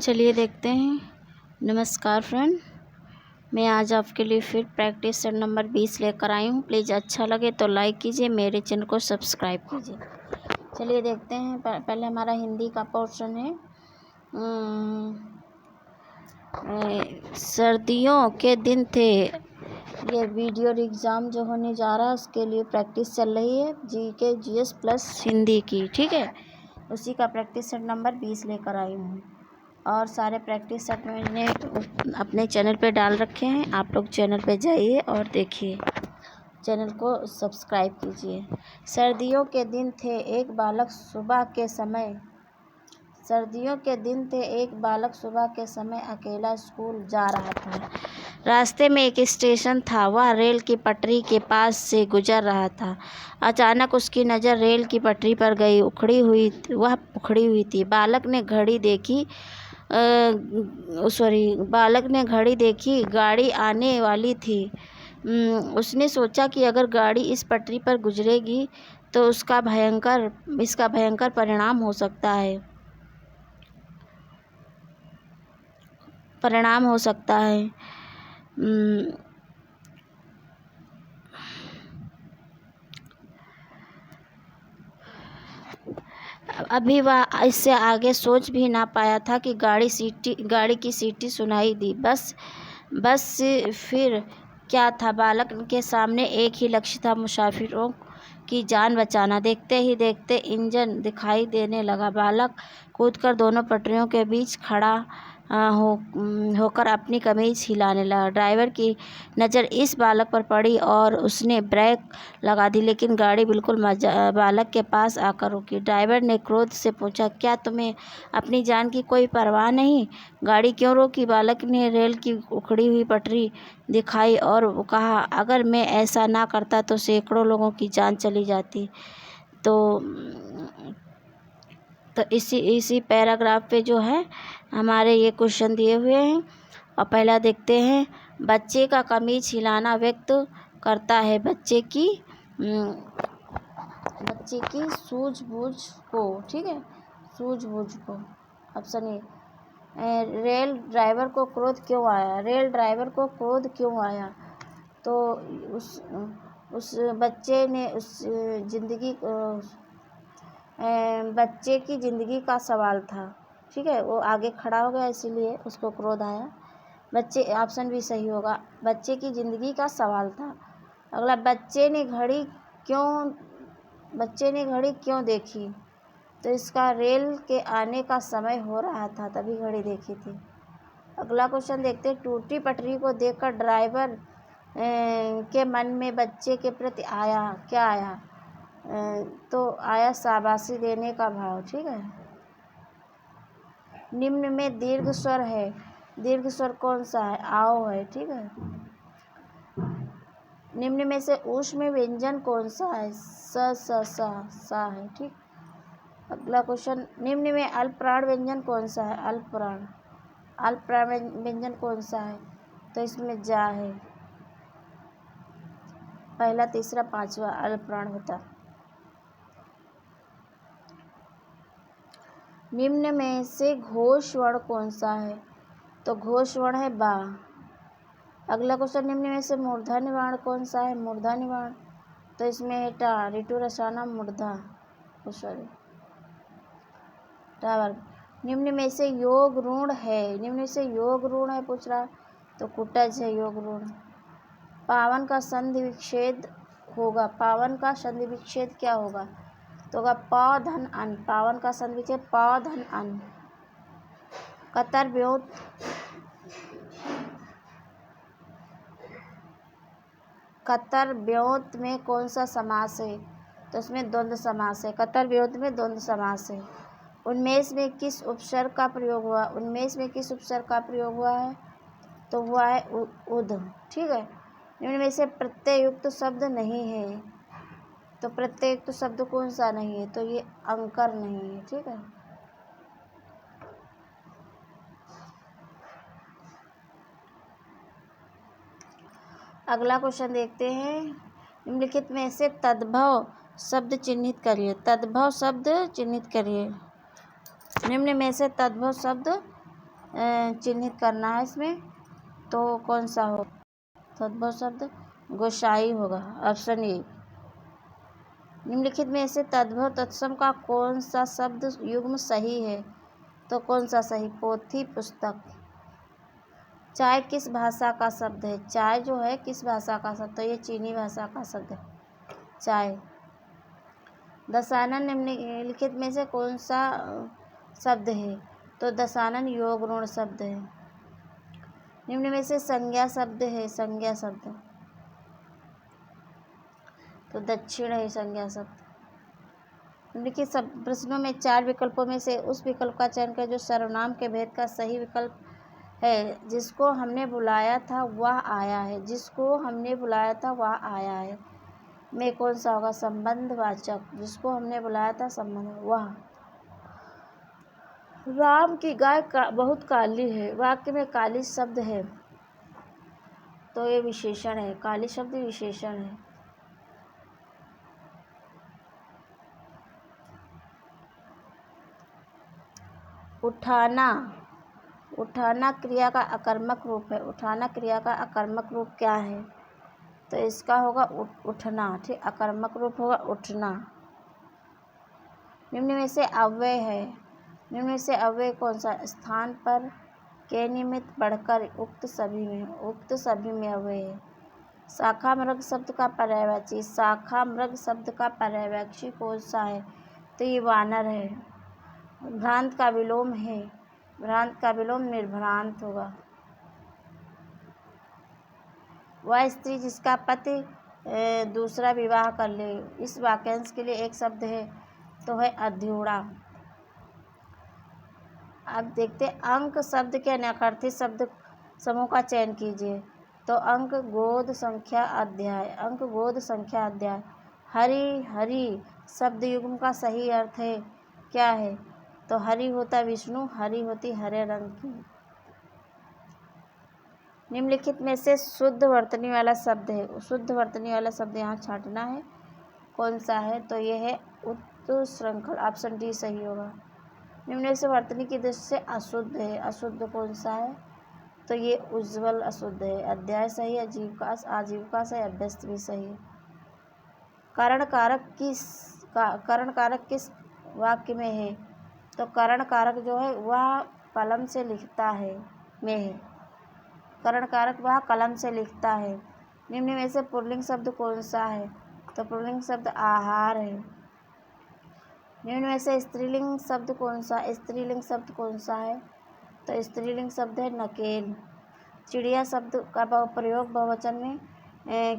चलिए देखते हैं। नमस्कार फ्रेंड, मैं आज आपके लिए फिर प्रैक्टिस सेट नंबर 20 लेकर आई हूँ। प्लीज़ अच्छा लगे तो लाइक कीजिए, मेरे चैनल को सब्सक्राइब कीजिए। चलिए देखते हैं। पहले हमारा हिंदी का पोर्शन है। सर्दियों के दिन थे। ये वीडियो एग्ज़ाम जो होने जा रहा है उसके लिए प्रैक्टिस चल रही है, GK GS प्लस हिंदी की। ठीक है, उसी का प्रैक्टिस सेट नंबर 20 लेकर आई हूँ और सारे प्रैक्टिस सेट मैंने अपने चैनल पे डाल रखे हैं। आप लोग चैनल पे जाइए और देखिए, चैनल को सब्सक्राइब कीजिए। सर्दियों के दिन थे, एक बालक सुबह के समय अकेला स्कूल जा रहा था। रास्ते में एक स्टेशन था, वह रेल की पटरी के पास से गुजर रहा था। अचानक उसकी नज़र रेल की पटरी पर गई। वह उखड़ी हुई थी। बालक ने घड़ी देखी, गाड़ी आने वाली थी। उसने सोचा कि अगर गाड़ी इस पटरी पर गुजरेगी तो इसका भयंकर परिणाम हो सकता है। अभी वह इससे आगे सोच भी ना पाया था कि गाड़ी की सीटी सुनाई दी। बस फिर क्या था, बालक के सामने एक ही लक्ष्य था, मुसाफिरों की जान बचाना। देखते ही देखते इंजन दिखाई देने लगा। बालक कूदकर दोनों पटरियों के बीच खड़ा होकर अपनी कमीज हिलाने लगा। ड्राइवर की नज़र इस बालक पर पड़ी और उसने ब्रेक लगा दी, लेकिन गाड़ी बिल्कुल बालक के पास आकर रुकी। ड्राइवर ने क्रोध से पूछा, क्या तुम्हें अपनी जान की कोई परवाह नहीं? गाड़ी क्यों रोकी? बालक ने रेल की उखड़ी हुई पटरी दिखाई और कहा, अगर मैं ऐसा ना करता तो सैकड़ों लोगों की जान चली जाती। तो इसी पैराग्राफ पे जो है हमारे ये क्वेश्चन दिए हुए हैं। और पहला देखते हैं। बच्चे का कमीज हिलाना व्यक्त करता है बच्चे की सूझबूझ को। ठीक है, सूझबूझ को। Option A. रेल ड्राइवर को क्रोध क्यों आया? तो उस बच्चे ने बच्चे की ज़िंदगी का सवाल था। ठीक है, वो आगे खड़ा हो गया इसीलिए उसको क्रोध आया। ऑप्शन भी सही होगा, बच्चे की ज़िंदगी का सवाल था। अगला, बच्चे ने घड़ी क्यों देखी? तो इसका रेल के आने का समय हो रहा था, तभी घड़ी देखी थी। अगला क्वेश्चन देखते हैं। टूटी पटरी को देखकर ड्राइवर के मन में बच्चे के प्रति क्या आया? तो आया शाबाशी देने का भाव। ठीक है। निम्न में दीर्घ स्वर है, दीर्घ स्वर कौन सा है? आओ है। ठीक है। निम्न में से ऊष्म व्यंजन कौन सा है? सा है। ठीक। अगला क्वेश्चन, निम्न में अल्पप्राण व्यंजन कौन सा है? अल्पप्राण व्यंजन कौन सा है? तो इसमें जा है। पहला, तीसरा, पांचवा अल्पप्राण होता। निम्न में से घोष वर्ण कौन सा है? तो घोष वर्ण है बा। अगला क्वेश्चन, निम्न में से मूर्धन्य वर्ण कौन सा है? मूर्धन्य वर्ण। तो इसमें है टा, ऋतु रसाना मूर्धा। टावर। निम्न में से योग ऋण है पूछ रहा, तो कुटज है योग ऋण। पावन का संधि विच्छेद क्या होगा? तो होगा प धन अन। पावन का संधि विच्छेद प धन अन। कतर ब्योत में कौन सा समास है? तो इसमें द्वंद्व समास है। कतर ब्योत में द्वंद्व समास है। उन्मेष में किस उपसर्ग का प्रयोग हुआ है? तो हुआ है उद। ठीक है। निम्न में से प्रत्ययुक्त शब्द नहीं है, तो प्रत्ययुक्त शब्द कौन सा नहीं है? तो ये अंकर नहीं है। ठीक है। अगला क्वेश्चन देखते हैं। निम्नलिखित में से तद्भव शब्द चिन्हित करिए। निम्न में से तद्भव शब्द चिन्हित करना है इसमें, तो कौन सा हो? तद्भव शब्द गोसाई होगा, ऑप्शन ए। निम्नलिखित में से तद्भव तत्सम का कौन सा शब्द युग्म सही है? तो कौन सा सही? पोथी, पुस्तक। चाय किस भाषा का शब्द है? चाय जो है किस भाषा का शब्द? तो ये चीनी भाषा का शब्द है, चाय। दशानन निम्नलिखित में से कौन सा शब्द है? तो दशानन योग ऋण शब्द है। निम्न में से संज्ञा शब्द है, संज्ञा शब्द, तो दक्षिण है संज्ञा शब्द। निम्नलिखित सब प्रश्नों में 4 विकल्पों में से उस विकल्प का चयन करें जो सर्वनाम के भेद का सही विकल्प है। जिसको हमने बुलाया था वह आया है, जिसको हमने बुलाया था वह आया है में कौन सा होगा? संबंधवाचक। जिसको हमने बुलाया था संबंध, वह। राम की गाय बहुत काली है, वाक्य में काली शब्द है, तो ये विशेषण है, काली शब्द विशेषण है। उठाना, उठाना क्रिया का आकर्मक रूप है। उठाना क्रिया का आकर्मक रूप क्या है? तो इसका होगा उठना, ठीक, आकर्मक रूप होगा उठना। निम्न में से अव्यय है, निम्न में से अव्यय कौन सा? स्थान पर के निमित्त बढ़कर उक्त सभी में, उक्त सभी में अव्यय है। शाखा मृग शब्द का पर्यायवाची, शाखा मृग शब्द का पर्यायवाची कौन सा है? तो ये वानर है। भ्रांत का विलोम है, भ्रांत का विलोम निर्भ्रांत होगा। वह स्त्री जिसका पति दूसरा विवाह कर ले, इस वाक्यांश के लिए एक शब्द है, तो है अध्यूढ़ा। अब देखते अंक शब्द के अनर्थी शब्द समूह का चयन कीजिए। तो अंक गोद संख्या अध्याय, अंक गोद संख्या अध्याय। हरि, हरि शब्द युग्म का सही अर्थ है क्या है? तो हरि होता विष्णु, हरि होती हरे रंग की। निम्नलिखित में से शुद्ध वर्तनी वाला शब्द है, शुद्ध वर्तनी वाला शब्द यहाँ छांटना है, कौन सा है? तो ये है उत्श्रृंखल, ऑप्शन डी सही होगा। निम्न से वर्तनी की दृष्टि से अशुद्ध है, अशुद्ध कौन सा है? तो ये उज्ज्वल अशुद्ध है। अध्याय सही है, आजीविका, आजीविका सही, अभ्यस्त भी सही है। करण कारक किस वाक्य में है? तो करण कारक जो है वह कलम से लिखता है में है, करण कारक वह कलम से लिखता है। निम्न में से पुल्लिंग शब्द कौन सा है? तो पुल्लिंग शब्द आहार है। निम्न में से स्त्रीलिंग शब्द कौन सा? स्त्रीलिंग शब्द कौन सा है? तो स्त्रीलिंग शब्द है नकेल। चिड़िया शब्द का प्रयोग बहुवचन में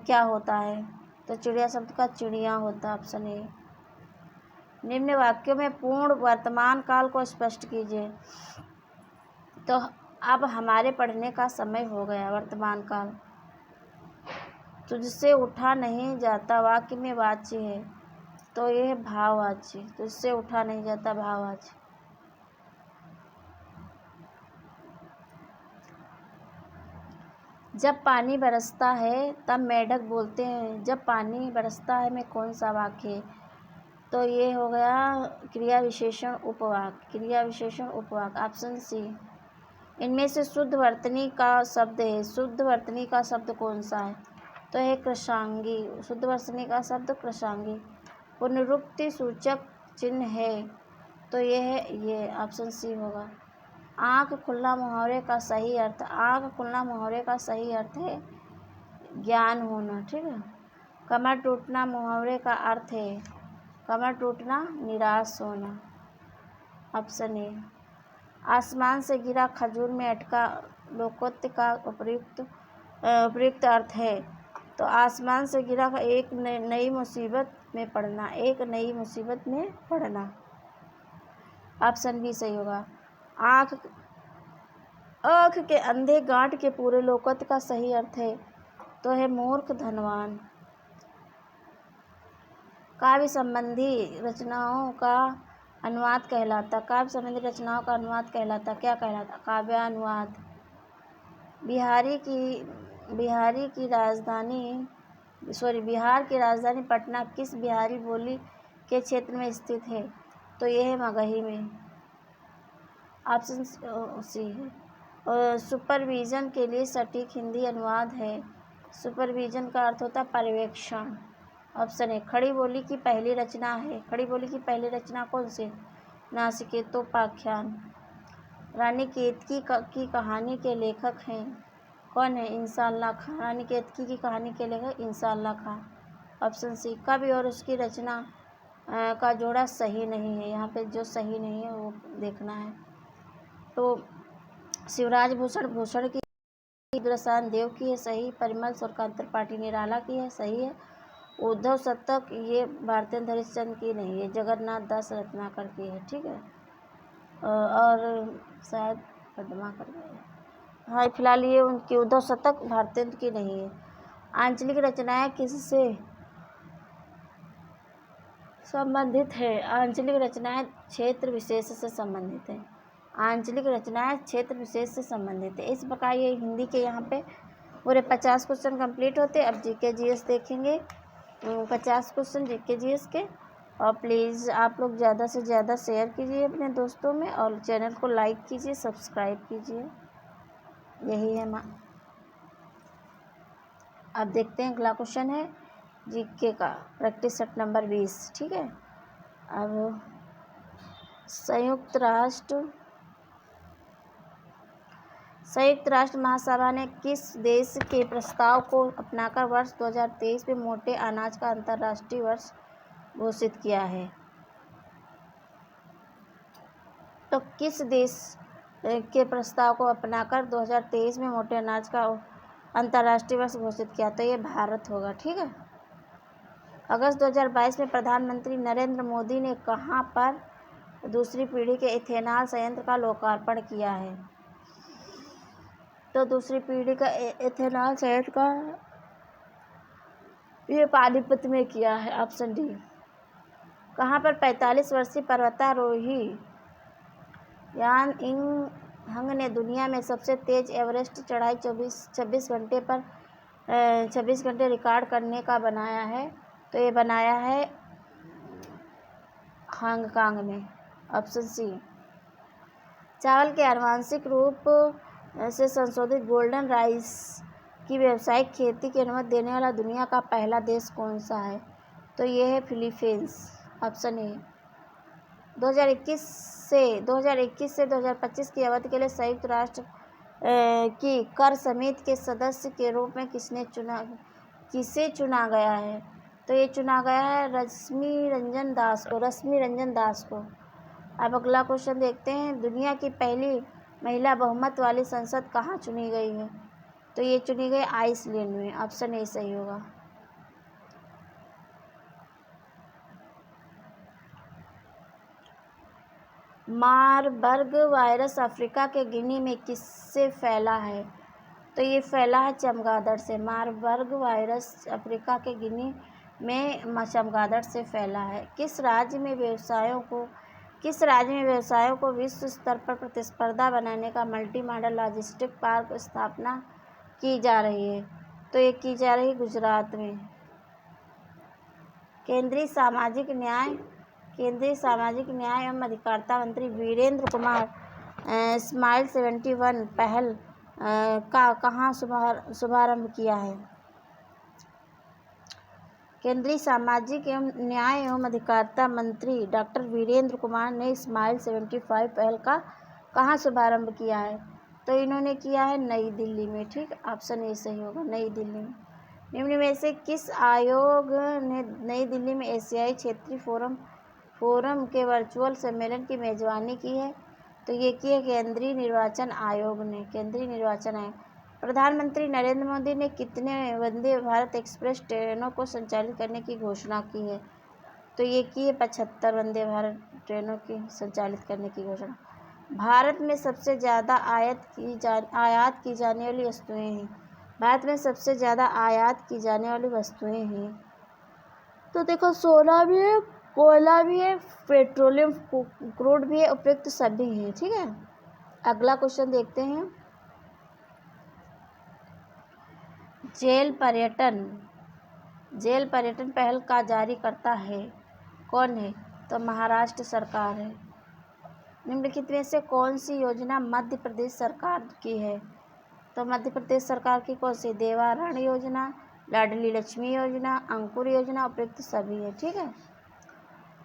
क्या होता है? तो चिड़िया शब्द का चिड़िया होता है, ऑप्शन ए। निम्न वाक्यों में पूर्ण वर्तमान काल को स्पष्ट कीजिए। तो अब हमारे पढ़ने का समय हो गया, वर्तमान काल। तुझसे उठा नहीं जाता वाक्य में वाच्य है, तो यह है भाववाची। तुझसे उठा नहीं जाता भाववाची। जब पानी बरसता है तब मेढक बोलते हैं, जब पानी बरसता है में कौन सा वाक्य है? तो ये हो गया क्रिया विशेषण उपवाक्य, क्रिया विशेषण उपवाक्य, ऑप्शन सी। इनमें से शुद्ध वर्तनी का शब्द है, शुद्ध वर्तनी का शब्द कौन सा है? तो है कृशांगी, शुद्ध वर्तनी का शब्द कृशांगी। पुनरुक्ति सूचक चिन्ह है, तो ये है ये, ऑप्शन सी होगा। आँख खुलना मुहावरे का सही अर्थ, आँख खुलना मुहावरे का सही अर्थ है ज्ञान होना, ठीक है। कमर टूटना मुहावरे का अर्थ है, कमर टूटना निराश होना, ऑप्शन ए। आसमान से गिरा खजूर में अटका लोकोक्ति का उपयुक्त अर्थ है, तो आसमान से गिरा एक नई मुसीबत में पड़ना, एक नई मुसीबत में पड़ना, ऑप्शन बी सही होगा। आँख के अंधे गांठ के पूरे लोकत्व का सही अर्थ है, तो है मूर्ख धनवान। काव्य संबंधी रचनाओं का अनुवाद कहलाता, काव्य संबंधी रचनाओं का अनुवाद कहलाता, क्या कहलाता? काव्यानुवाद। बिहार की राजधानी पटना किस बिहारी बोली के क्षेत्र में स्थित है? तो यह है मगही में, ऑप्शन सी है। सुपरविज़न के लिए सटीक हिंदी अनुवाद है। सुपरविज़न का अर्थ होता है पर्यवेक्षण। ऑप्शन ए खड़ी बोली की पहली रचना है। खड़ी बोली की पहली रचना कौन सी? नासिकेतोपाख्यान। रानी केतकी की कहानी के लेखक हैं कौन है? इंसाअल्लाह खां। रानी केतकी की कहानी के लेखक इंसाअल्लाह खां। ऑप्शन सी कवि और उसकी रचना का जोड़ा सही नहीं है। यहाँ पे जो सही नहीं है वो देखना है। तो शिवराज भूषण भूषण की, इंद्रशान देव की है सही। परिमल सुरकांत त्रिपाठी निराला की है सही है। उद्धव शतक ये भारतेंद्र हरिश्चंद्र की नहीं है, जगन्नाथ दास रत्नाकर की है। ठीक है, और शायद पद्माकर की है। हाँ फिलहाल ये उनकी उद्धव शतक भारतेंद्र की नहीं है। आंचलिक रचनाएं किससे संबंधित है? आंचलिक रचनाएं क्षेत्र विशेष से संबंधित है। आंचलिक रचनाएं क्षेत्र विशेष से संबंधित है। इस प्रकार ये हिंदी के यहाँ पे पूरे 50 क्वेश्चन कंप्लीट होते हैं। अब जीके जीएस देखेंगे 50 क्वेश्चन जीके जीएस के। और प्लीज़ आप लोग ज़्यादा से ज़्यादा शेयर कीजिए अपने दोस्तों में और चैनल को लाइक कीजिए, सब्सक्राइब कीजिए। यही है अब देखते हैं अगला क्वेश्चन है जीके का प्रैक्टिस सेट नंबर 20। ठीक है, अब संयुक्त राष्ट्र महासभा ने किस देश के प्रस्ताव को अपनाकर वर्ष 2023 में मोटे अनाज का अंतर्राष्ट्रीय वर्ष घोषित किया है? तो किस देश के प्रस्ताव को अपनाकर 2023 में मोटे अनाज का अंतर्राष्ट्रीय वर्ष घोषित किया? तो ये भारत होगा। ठीक है, अगस्त 2022 में प्रधानमंत्री नरेंद्र मोदी ने कहां पर दूसरी पीढ़ी के इथेनॉल संयंत्र का लोकार्पण किया है? तो दूसरी पीढ़ी का इथेनॉल संयंत्र का ये पानीपत में किया है। Option D. कहां पर 45 वर्षीय पर्वतारोही यान इंग हंग ने दुनिया में सबसे तेज एवरेस्ट चढ़ाई 26 घंटे रिकॉर्ड करने का बनाया है? तो ये बनाया है हांगकांग में। Option C. चावल के आनुवांशिक रूप से संशोधित गोल्डन राइस की व्यावसायिक खेती की अनुमति देने वाला दुनिया का पहला देश कौन सा है? तो ये है फिलीपींस। Option A. 2021 से 2025 की अवधि के लिए संयुक्त राष्ट्र की कर समिति के सदस्य के रूप में किसे चुना गया है? तो ये चुना गया है रश्मि रंजन दास को। अब अगला क्वेश्चन देखते हैं, दुनिया की पहली महिला बहुमत वाली संसद कहाँ चुनी गई है? तो ये चुनी गई आइसलैंड में। ऑप्शन ए सही होगा। मारबर्ग वायरस अफ्रीका के गिनी में किससे फैला है? तो ये फैला है चमगादड़ से। मारबर्ग वायरस अफ्रीका के गिनी में चमगादड़ से फैला है। किस राज्य में व्यवसायों को विश्व स्तर पर प्रतिस्पर्धा बनाने का मल्टी मॉडल लॉजिस्टिक पार्क स्थापना की जा रही है? तो ये की जा रही गुजरात में। केंद्रीय सामाजिक न्याय एवं अधिकारिता मंत्री वीरेंद्र कुमार स्माइल 71 पहल का कहाँ शुभारंभ किया है? केंद्रीय सामाजिक न्याय एवं अधिकारिता मंत्री डॉक्टर वीरेंद्र कुमार ने स्माइल 75 पहल का कहाँ शुभारंभ किया है? तो इन्होंने किया है नई दिल्ली में। ठीक, ऑप्शन ए सही होगा, नई दिल्ली में। निम्न में से किस आयोग ने नई दिल्ली में एशियाई क्षेत्रीय फोरम के वर्चुअल सम्मेलन की मेजबानी की है? तो ये की है केंद्रीय निर्वाचन आयोग ने। प्रधानमंत्री नरेंद्र मोदी ने कितने वंदे भारत एक्सप्रेस ट्रेनों को संचालित करने की घोषणा की है? तो ये की है 75 वंदे भारत ट्रेनों की संचालित करने की घोषणा। भारत में सबसे ज़्यादा आयात की जाने वाली वस्तुएं हैं। भारत में सबसे ज़्यादा आयात की जाने वाली वस्तुएं हैं। तो देखो सोना भी है, कोयला भी है, पेट्रोलियम क्रूड भी है, उपयुक्त सभी हैं। ठीक है, अगला क्वेश्चन देखते हैं। जेल पर्यटन पहल का जारी करता है कौन है? तो महाराष्ट्र सरकार है। निम्नलिखित में से कौन सी योजना मध्य प्रदेश सरकार की है? तो मध्य प्रदेश सरकार की कौन सी? देवारण योजना, लाडली लक्ष्मी योजना, अंकुर योजना, उपयुक्त सभी है। ठीक है।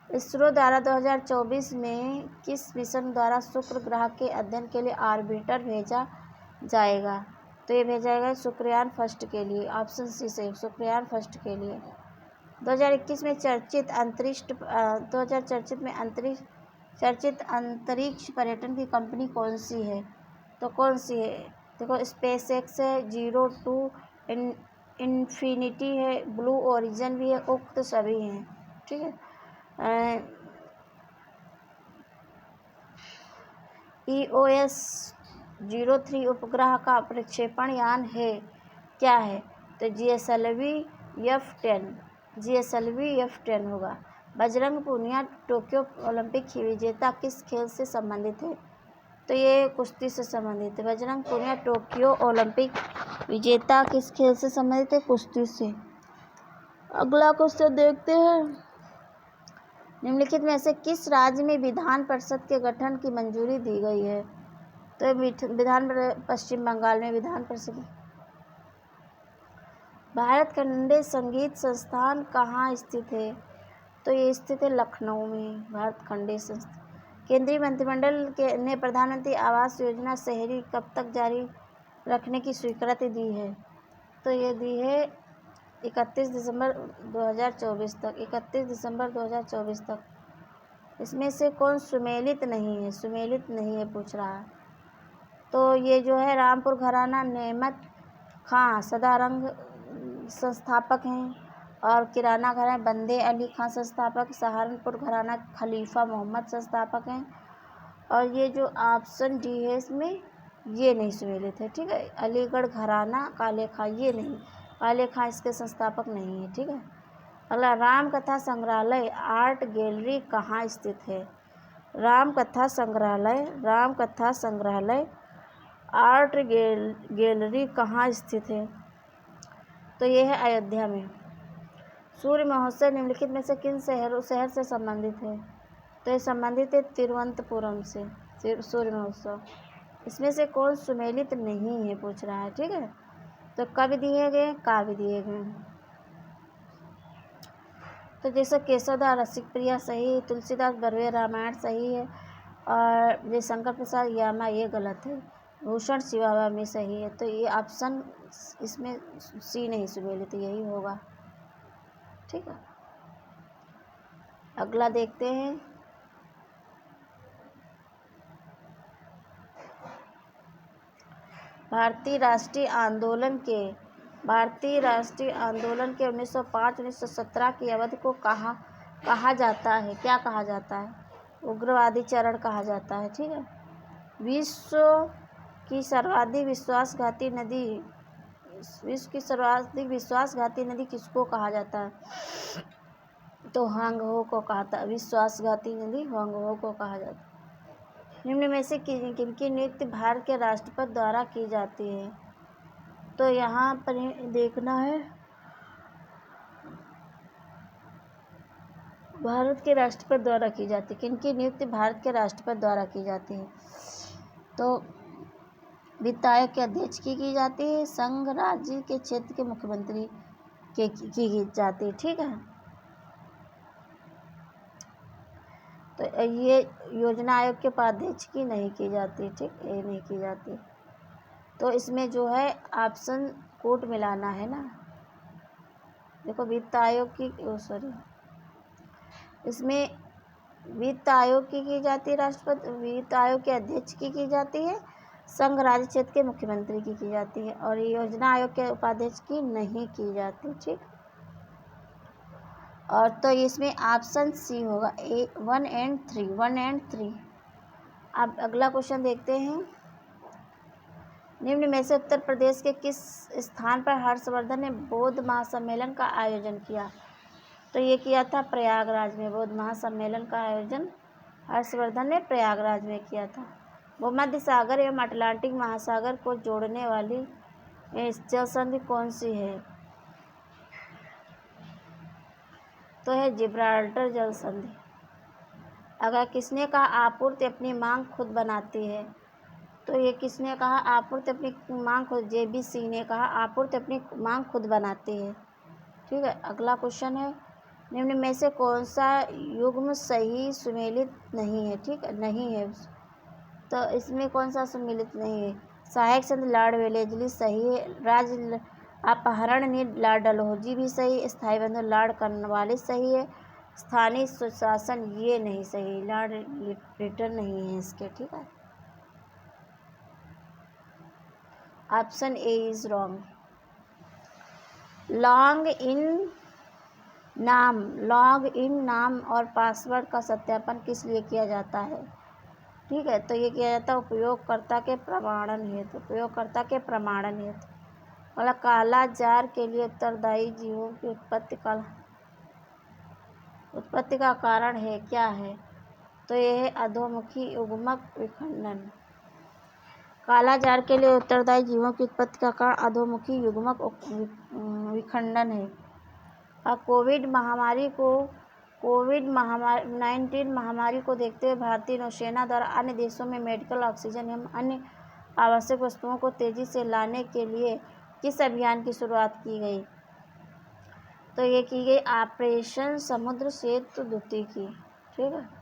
इसरो द्वारा 2024 में किस मिशन द्वारा शुक्र ग्रह के अध्ययन के लिए ऑर्बिटर भेजा जाएगा? तो ये भेजा जाएगा शुक्रयान फर्स्ट के लिए। ऑप्शन सी सही, शुक्रयान फर्स्ट के लिए। 2021 में चर्चित अंतरिक्ष पर्यटन की कंपनी कौन सी है? तो कौन सी है? देखो, स्पेस एक्स है, जीरो टू इन्फिनिटी है, ब्लू ओरिजिन भी है, उक्त सभी हैं। ठीक है। EOS 03 उपग्रह का प्रक्षेपण यान है, क्या है? तो GSLV F10 होगा। बजरंग पूनिया टोक्यो ओलंपिक विजेता किस खेल से संबंधित है? तो ये कुश्ती से संबंधित है। बजरंग पूनिया टोक्यो ओलंपिक विजेता किस खेल से संबंधित है? कुश्ती से। अगला क्वेश्चन देखते हैं। निम्नलिखित में से किस राज्य में विधान परिषद के गठन की मंजूरी दी गई है? तो पश्चिम बंगाल में विधान परिषद। भारत खंडे संगीत संस्थान कहाँ स्थित है? तो ये स्थित है लखनऊ में, भारत खंडे संस्थान। केंद्रीय मंत्रिमंडल ने प्रधानमंत्री आवास योजना शहरी कब तक जारी रखने की स्वीकृति दी है? तो ये दी है 31 दिसंबर 2024 तक। 31 दिसंबर 2024 तक। इसमें से कौन सुमेलित नहीं है? सुमेलित नहीं है पूछ रहा है। तो ये जो है रामपुर घराना नेमत खां सदारंग संस्थापक हैं, और किराना घराना बंदे अली खां संस्थापक, सहारनपुर घराना खलीफा मोहम्मद संस्थापक हैं, और ये जो ऑप्शन डी है इसमें ये नहीं सुमेलित है। ठीक है। अलीगढ़ घराना काले खां, ये नहीं, काले खां इसके संस्थापक नहीं है। ठीक है। अगला, राम कथा संग्रहालय आर्ट गैलरी कहाँ स्थित है? राम कथा संग्रहालय आर्ट गैलरी कहाँ स्थित है? तो ये है अयोध्या में। सूर्य महोत्सव निम्नलिखित में से किन शहर से संबंधित है? तो ये संबंधित है तिरुवनंतपुरम से, सूर्य महोत्सव। इसमें से कौन सुमेलित नहीं है पूछ रहा है। ठीक है। तो कब दिए गए? काव्य दिए गए। तो जैसे केशवदास रसिकप्रिया सही है, तुलसीदास बर्वे रामायण सही है, और जयशंकर प्रसाद यामा ये गलत है, भूषण शिवाबा में सही है। तो ये ऑप्शन इसमें सी नहीं सुमेलित, यही होगा। ठीक है। अगला देखते हैं। भारतीय राष्ट्रीय आंदोलन के 1905-1917 की अवधि को कहा जाता है? क्या कहा जाता है? उग्रवादी चरण कहा जाता है। ठीक है। विश्व की सर्वाधिक विश्वासघाती नदी किसको कहा जाता है? तो हांगहो को कहा था। विश्वासघाती नदी हांगहो को कहा जाता है। निम्न में से किनकी नियुक्ति भारत के राष्ट्रपति द्वारा की जाती है? तो यहाँ पर देखना है, भारत के राष्ट्रपति द्वारा की जाती है। किनकी नियुक्ति भारत के राष्ट्रपति द्वारा की जाती है? तो वित्त आयोग के अध्यक्ष की जाती है, संघ राज्य के क्षेत्र के मुख्यमंत्री की जाती है। ठीक है। तो ये योजना आयोग के उपाध्यक्ष की नहीं की जाती। ठीक, ये नहीं की जाती। तो इसमें जो है ऑप्शन कोड मिलाना है ना। देखो, वित्त आयोग इसमें वित्त आयोग की जाती है राष्ट्रपति, वित्त आयोग के अध्यक्ष की जाती है, संघ राज्य क्षेत्र के मुख्यमंत्री की जाती है, और योजना आयोग के उपाध्यक्ष की नहीं की जाती। ठीक। और तो इसमें ऑप्शन सी होगा, 1 और 3। अब अगला क्वेश्चन देखते हैं। निम्न में से उत्तर प्रदेश के किस स्थान पर हर्षवर्धन ने बौद्ध महासम्मेलन का आयोजन किया? तो ये किया था प्रयागराज में। बौद्ध महासम्मेलन का आयोजन हर्षवर्धन ने प्रयागराज में किया था। भूमध्य सागर एवं अटलांटिक महासागर को जोड़ने वाली जल संधि कौन सी है? तो है जिब्राल्टर जल संधि। अगर किसने कहा आपूर्ति अपनी मांग खुद बनाती है, तो ये किसने कहा आपूर्ति अपनी मांग खुद, JB सिंह ने कहा आपूर्ति अपनी मांग खुद बनाती है। ठीक है, अगला क्वेश्चन है निम्न में से कौन सा युग्म सही सुमेलित नहीं है। ठीक है, नहीं है, तो इसमें कौन सा सुमेलित नहीं है। सहायक संध लॉर्ड वेलेजली सही है, राज्य अपहरण नीड लॉर्ड डलहौजी भी सही, स्थायी बंधु लॉर्ड कॉर्नवालिस सही है, स्थानीय सुशासन ये नहीं सही, लॉर्ड लिटन नहीं है इसके। ठीक है, option A is wrong. Log in नाम और पासवर्ड का सत्यापन किस लिए किया जाता है। ठीक है, तो ये किया जाता है उपयोगकर्ता के प्रमाणन हेतु, मतलब काला जार के लिए उत्तरदायी जीवों की उत्पत्ति का कारण है क्या है, तो यह है अधोमुखी युग्मक विखंडन। काला जार के लिए उत्तरदायी जीवों की उत्पत्ति का कारण अधोमुखी युग्मक विखंडन है। कोविड 19 महामारी को देखते हुए भारतीय नौसेना द्वारा अन्य देशों में मेडिकल ऑक्सीजन एवं अन्य आवश्यक वस्तुओं को तेजी से लाने के लिए किस अभियान की शुरुआत की गई, तो ये की गई ऑपरेशन समुद्र सेतु द्वितीय की। ठीक है,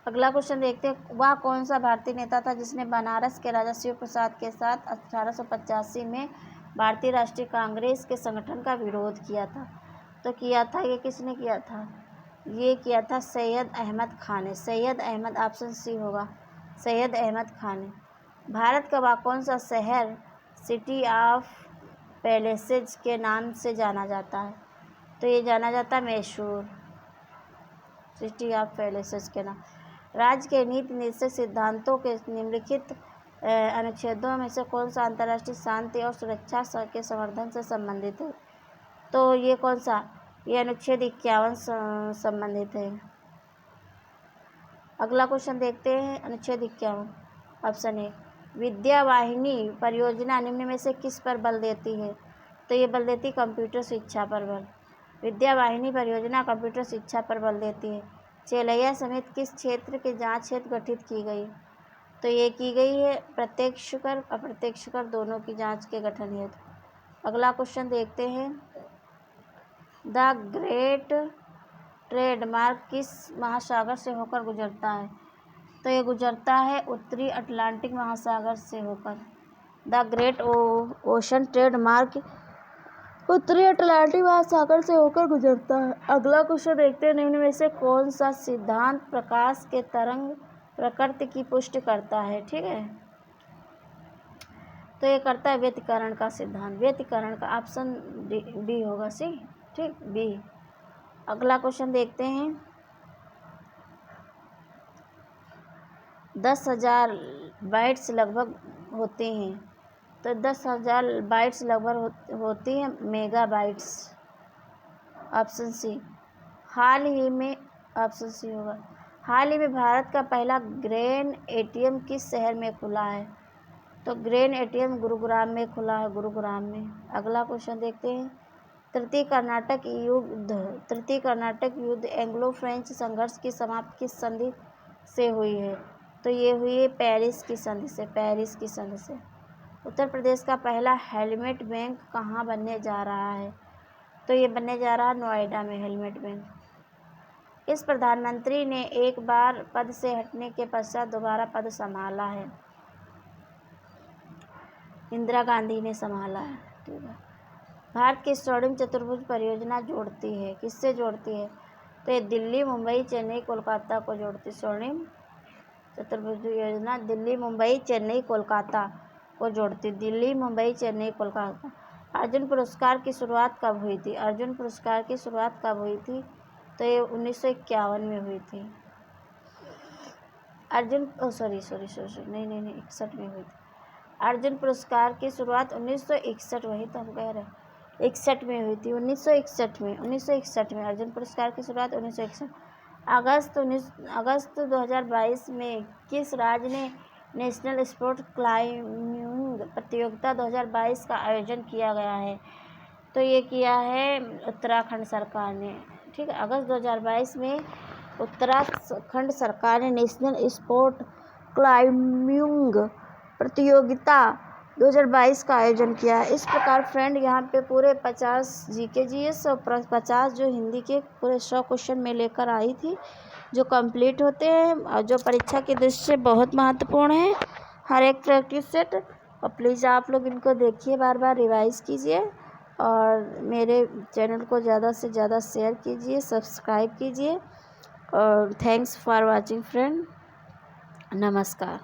अगला क्वेश्चन देखते हैं। वह कौन सा भारतीय नेता था जिसने बनारस के राजा शिव प्रसाद के साथ 1885 में भारतीय राष्ट्रीय कांग्रेस के संगठन का विरोध किया था, तो किया था ये किसने किया था, ये किया था सैयद अहमद खान ने। सैयद अहमद, ऑप्शन सी होगा, सैयद अहमद खान ने। भारत का वह कौन सा शहर सिटी ऑफ पैलेसेज के नाम से जाना जाता है, तो ये जाना जाता है मैसूर, सिटी ऑफ पैलेसेज के नाम। राज्य के नीति निर्देशक सिद्धांतों के निम्नलिखित अनुच्छेदों में से कौन सा अंतर्राष्ट्रीय शांति और सुरक्षा के संवर्धन से संबंधित है, तो ये कौन सा, ये अनुच्छेद 51 संबंधित है। अगला क्वेश्चन देखते हैं, अनुच्छेद 51, ऑप्शन ए विद्या वाहिनी परियोजना निम्न में से किस पर बल देती है, तो ये बल देती कंप्यूटर शिक्षा पर बल। विद्या वाहिनी परियोजना कंप्यूटर शिक्षा पर बल देती है। चेलैया समेत किस क्षेत्र के जांच हेतु गठित की गई, तो ये की गई है प्रत्यक्ष कर अप्रत्यक्ष कर दोनों की जांच के गठन हेतु। अगला क्वेश्चन देखते हैं, द ग्रेट ट्रेडमार्क किस महासागर से होकर गुजरता है, तो ये गुजरता है उत्तरी अटलांटिक महासागर से होकर। द ग्रेट ओशन ट्रेडमार्क उत्तरी अटलांटिक महासागर से होकर गुजरता है। अगला क्वेश्चन देखते हैं, निम्न में से कौन सा सिद्धांत प्रकाश के तरंग प्रकृति की पुष्टि करता है। ठीक है, तो ये करता है व्यतिकरण का सिद्धांत, व्यतिकरण का, ऑप्शन डी होगा सी। ठीक, बी। अगला क्वेश्चन देखते हैं, 10,000 बाइट्स लगभग होते हैं, तो 10,000 बाइट्स लगभग होती हैं मेगाबाइट्स, ऑप्शन सी। हाल ही में, ऑप्शन सी होगा, हाल ही में भारत का पहला ग्रेन एटीएम किस शहर में खुला है, तो ग्रेन एटीएम गुरुग्राम में खुला है, गुरुग्राम में। अगला क्वेश्चन देखते हैं, तृतीय कर्नाटक युद्ध एंग्लो फ्रेंच संघर्ष की समाप्ति किस संधि से हुई है, तो ये हुई है पेरिस की संधि से, पेरिस की संधि से। उत्तर प्रदेश का पहला हेलमेट बैंक कहाँ बनने जा रहा है, तो ये बनने जा रहा है नोएडा में, हेलमेट बैंक। इस प्रधानमंत्री ने एक बार पद से हटने के पश्चात दोबारा पद संभाला है, इंदिरा गांधी ने संभाला है। ठीक है, भारत की स्वर्णिम चतुर्भुज परियोजना जोड़ती है, किससे जोड़ती है, तो ये दिल्ली मुंबई चेन्नई कोलकाता को जोड़ती। स्वर्णिम चतुर्भुज योजना दिल्ली मुंबई चेन्नई कोलकाता को जोड़ती, दिल्ली मुंबई चेन्नई कोलकाता। अर्जुन पुरस्कार की शुरुआत कब हुई थी, अर्जुन पुरस्कार की शुरुआत कब हुई थी, तो ये 1951 में हुई थी। अर्जुन सॉरी 61 में हुई थी। अर्जुन पुरस्कार की शुरुआत 1961, वही तो हम कह रहे हैं, 61 में हुई थी, 1961 में अर्जुन पुरस्कार की शुरुआत 1961। अगस्त 2022 में किस राज्य ने नेशनल स्पोर्ट क्लाइंबिंग प्रतियोगिता 2022 का आयोजन किया गया है। तो ये किया है उत्तराखंड सरकार ने। ठीक है, अगस्त 2022 में उत्तराखंड सरकार ने नेशनल स्पोर्ट क्लाइंबिंग प्रतियोगिता 2022 का आयोजन किया है। इस प्रकार फ्रेंड यहाँ पे पूरे 50 जीके जीएस और 50 जो हिंदी के पूरे 100 क्वेश्चन में लेकर आई थी, जो कंप्लीट होते हैं और जो परीक्षा की दृष्टि से बहुत महत्वपूर्ण है। हर एक प्रैक्टिस सेट, और प्लीज़ आप लोग इनको देखिए, बार बार रिवाइज़ कीजिए और मेरे चैनल को ज़्यादा से ज़्यादा शेयर कीजिए, सब्सक्राइब कीजिए। और थैंक्स फॉर वाचिंग फ्रेंड। नमस्कार।